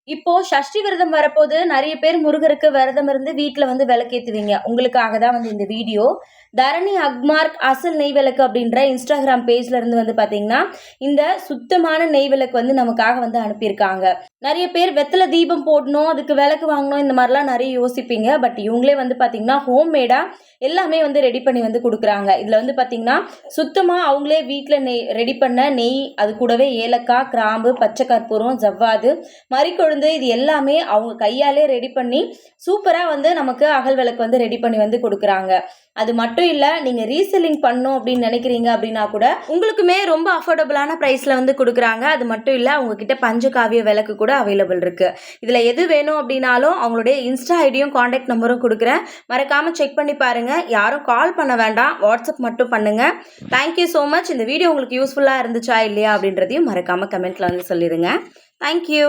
இப்போ சஷ்டி விரதம் வரப்போது நிறைய பேர் முருகருக்கு விரதம் இருந்து வீட்டில் வந்து விளக்கேற்றுவீங்க. உங்களுக்காக தான் வந்து இந்த வீடியோ. தரணி அக்மார்க் அசல் நெய் விளக்கு அப்படின்ற இன்ஸ்டாகிராம் பேஜ்ல இருந்து வந்து பார்த்தீங்கன்னா இந்த சுத்தமான நெய் விளக்கு வந்து நமக்காக வந்து அனுப்பியிருக்காங்க. நிறைய பேர் வெத்தலை தீபம் போடணும், அதுக்கு விளக்கு வாங்கணும், இந்த மாதிரிலாம் நிறைய யோசிப்பீங்க. பட் இவங்களே வந்து பார்த்தீங்கன்னா ஹோம்மேடாக எல்லாமே வந்து ரெடி பண்ணி வந்து கொடுக்குறாங்க. இதில் வந்து பார்த்தீங்கன்னா சுத்தமாக அவங்களே வீட்டில் நெய் ரெடி பண்ண நெய், அது கூடவே ஏலக்காய், கிராம்பு, பச்சை கற்பூரம், ஜவ்வாது, மறிக்கொழுந்து, இது எல்லாமே அவங்க கையாலே ரெடி பண்ணி சூப்பராக வந்து நமக்கு அகல் விளக்கு வந்து ரெடி பண்ணி வந்து கொடுக்குறாங்க. அது மட்டும் இல்லை, நீங்கள் ரீசெல்லிங் பண்ணணும் அப்படின்னு நினைக்கிறீங்க அப்படின்னா கூட உங்களுக்குமே ரொம்ப அஃபோர்டபுளான ப்ரைஸில் வந்து கொடுக்குறாங்க. அது மட்டும் இல்லை, அவங்கக்கிட்ட பஞ்சகாவிய விளக்கு கூட அவைலபிள் இருக்குது. இதில் எது வேணும் அப்படின்னாலும் அவங்களுடைய இன்ஸ்டா ஐடியும் காண்டாக்ட் நம்பரும் கொடுக்குறேன். மறக்காமல் செக் பண்ணி பாருங்கள். யாரும் கால் பண்ண வேண்டாம், வாட்ஸ்அப் மட்டும் பண்ணுங்கள். Thank you so much. இந்த வீடியோ உங்களுக்கு யூஸ்ஃபுல்லாக இருந்துச்சா இல்லையா அப்படின்றதையும் மறக்காமல் கமெண்ட்டில் வந்து சொல்லிடுங்க. தேங்க்யூ.